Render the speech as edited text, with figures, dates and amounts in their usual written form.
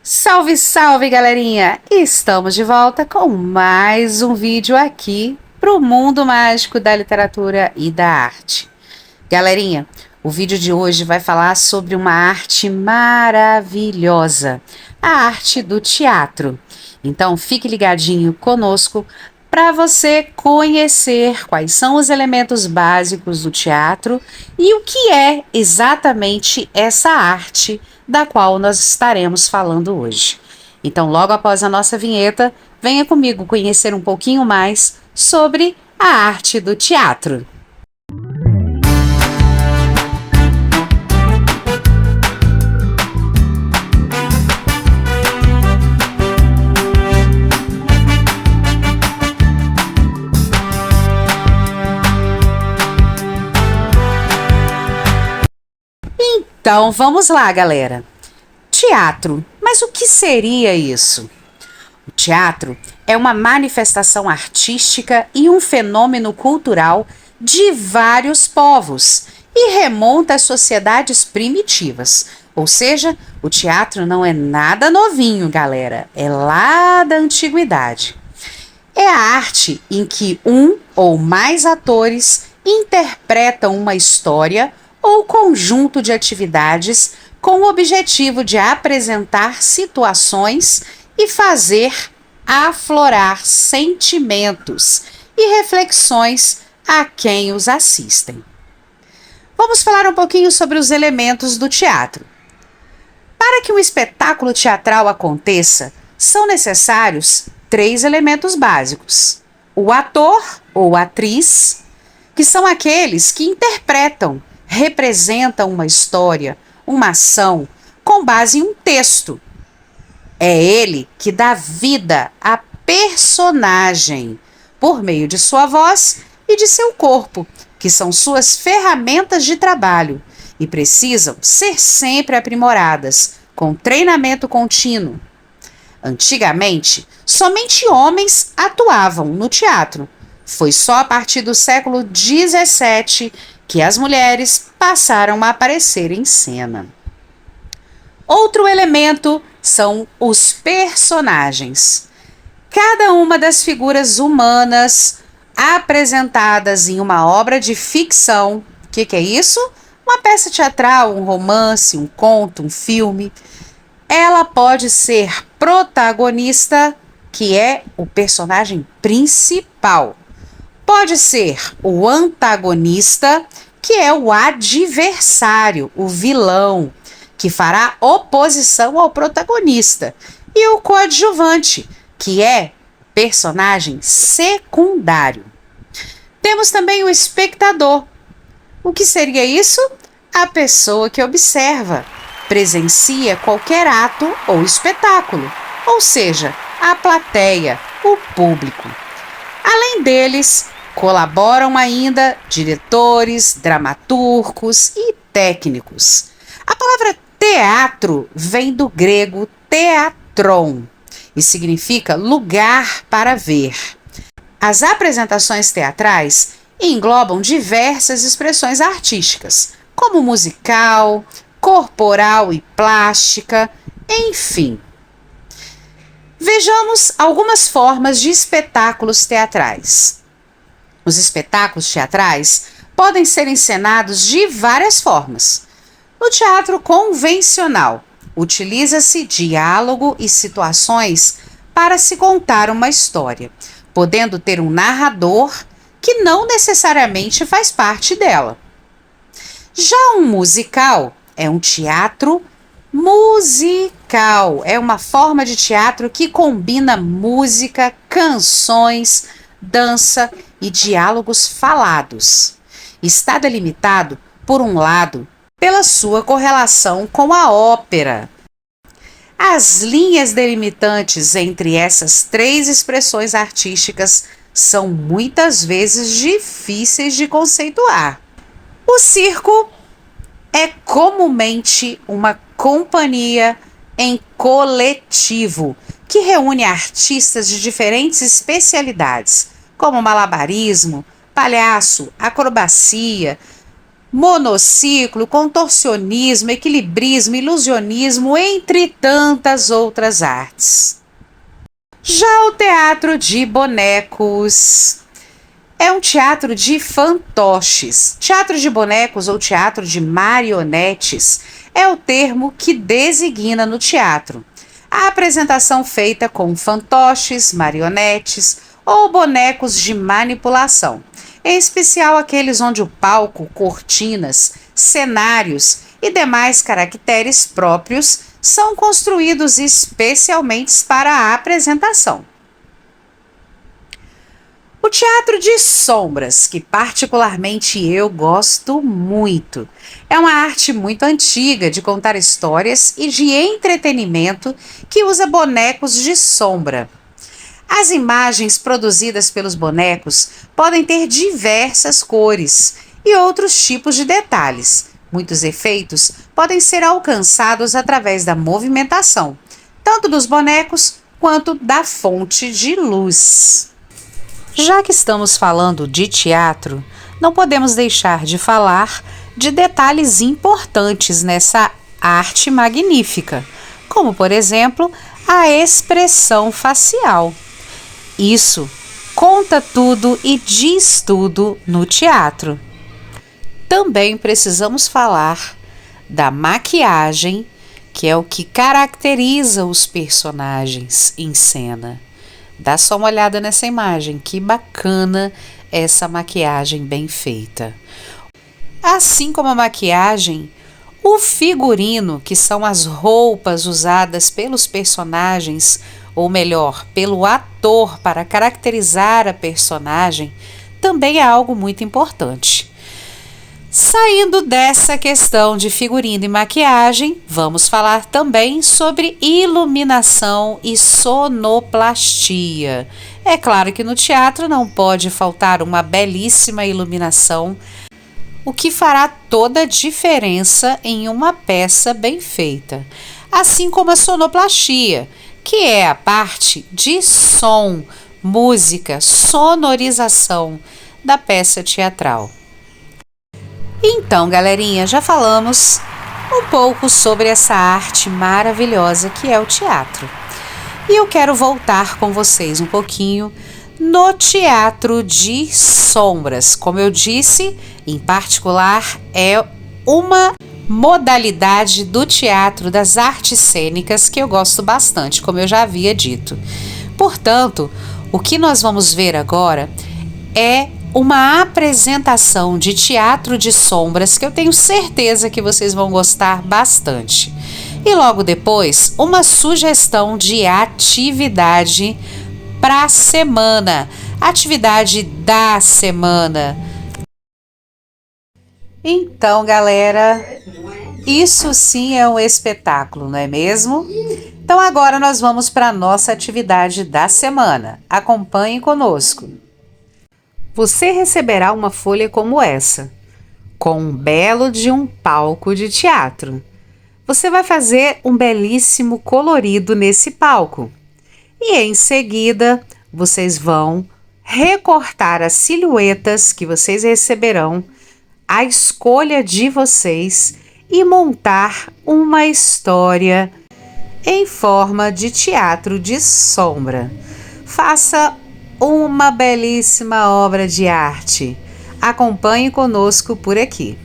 Salve, salve, galerinha! Estamos de volta com mais um vídeo aqui pro mundo mágico da literatura e da arte. Galerinha, o vídeo de hoje vai falar sobre uma arte maravilhosa, a arte do teatro. Então, fique ligadinho conosco para você conhecer quais são os elementos básicos do teatro e o que é exatamente essa arte da qual nós estaremos falando hoje. Então, logo após a nossa vinheta, venha comigo conhecer um pouquinho mais sobre a arte do teatro. Então, vamos lá, galera. Teatro. Mas o que seria isso? O teatro é uma manifestação artística e um fenômeno cultural de vários povos e remonta às sociedades primitivas. Ou seja, o teatro não é nada novinho, galera. É lá da antiguidade. É a arte em que um ou mais atores interpretam uma história ou conjunto de atividades com o objetivo de apresentar situações e fazer aflorar sentimentos e reflexões a quem os assistem. Vamos falar um pouquinho sobre os elementos do teatro. Para que um espetáculo teatral aconteça, são necessários 3 elementos básicos: o ator ou atriz, que são aqueles que interpretam, representam uma história, uma ação, com base em um texto. É ele que dá vida à personagem, por meio de sua voz e de seu corpo, que são suas ferramentas de trabalho e precisam ser sempre aprimoradas, com treinamento contínuo. Antigamente, somente homens atuavam no teatro. Foi só a partir do século XVII que as mulheres passaram a aparecer em cena. Outro elemento são os personagens. Cada uma das figuras humanas apresentadas em uma obra de ficção. O que é isso? Uma peça teatral, um romance, um conto, um filme. Ela pode ser protagonista, que é o personagem principal. Pode ser o antagonista, que é o adversário, o vilão, que fará oposição ao protagonista. E o coadjuvante, que é personagem secundário. Temos também o espectador. O que seria isso? A pessoa que observa, presencia qualquer ato ou espetáculo, ou seja, a plateia, o público. Além deles, colaboram ainda diretores, dramaturgos e técnicos. A palavra teatro vem do grego teatron e significa lugar para ver. As apresentações teatrais englobam diversas expressões artísticas, como musical, corporal e plástica, enfim. Vejamos algumas formas de espetáculos teatrais. Os espetáculos teatrais podem ser encenados de várias formas. No teatro convencional, utiliza-se diálogo e situações para se contar uma história, podendo ter um narrador que não necessariamente faz parte dela. Já um musical é um teatro musical, é uma forma de teatro que combina música, canções, dança e diálogos falados. Está delimitado, por um lado, pela sua correlação com a ópera. As linhas delimitantes entre essas 3 expressões artísticas são muitas vezes difíceis de conceituar. O circo é comumente uma companhia em coletivo que reúne artistas de diferentes especialidades, como malabarismo, palhaço, acrobacia, monociclo, contorcionismo, equilibrismo, ilusionismo, entre tantas outras artes. Já o teatro de bonecos é um teatro de fantoches. Teatro de bonecos ou teatro de marionetes é o termo que designa no teatro a apresentação feita com fantoches, marionetes ou bonecos de manipulação, em especial aqueles onde o palco, cortinas, cenários e demais caracteres próprios são construídos especialmente para a apresentação. O teatro de sombras, que particularmente eu gosto muito, é uma arte muito antiga de contar histórias e de entretenimento que usa bonecos de sombra. As imagens produzidas pelos bonecos podem ter diversas cores e outros tipos de detalhes. Muitos efeitos podem ser alcançados através da movimentação, tanto dos bonecos quanto da fonte de luz. Já que estamos falando de teatro, não podemos deixar de falar de detalhes importantes nessa arte magnífica, como, por exemplo, a expressão facial. Isso conta tudo e diz tudo no teatro. Também precisamos falar da maquiagem, que é o que caracteriza os personagens em cena. Dá só uma olhada nessa imagem, que bacana essa maquiagem bem feita. Assim como a maquiagem, o figurino, que são as roupas usadas pelos personagens, ou melhor, pelo ator para caracterizar a personagem, também é algo muito importante. Saindo dessa questão de figurino e maquiagem, vamos falar também sobre iluminação e sonoplastia. É claro que no teatro não pode faltar uma belíssima iluminação, o que fará toda a diferença em uma peça bem feita. Assim como a sonoplastia, que é a parte de som, música, sonorização da peça teatral. Então, galerinha, já falamos um pouco sobre essa arte maravilhosa que é o teatro. E eu quero voltar com vocês um pouquinho no teatro de sombras. Como eu disse, em particular, é uma modalidade do teatro das artes cênicas que eu gosto bastante, como eu já havia dito. Portanto, o que nós vamos ver agora é uma apresentação de teatro de sombras que eu tenho certeza que vocês vão gostar bastante. E logo depois, uma sugestão de atividade para a semana, atividade da semana. Então, galera, isso sim é um espetáculo, não é mesmo? Então agora nós vamos para a nossa atividade da semana. Acompanhe conosco. Você receberá uma folha como essa, com um belo de um palco de teatro. Você vai fazer um belíssimo colorido nesse palco. E em seguida, vocês vão recortar as silhuetas que vocês receberão, a escolha de vocês, e montar uma história em forma de teatro de sombra. Faça uma belíssima obra de arte. Acompanhe conosco por aqui.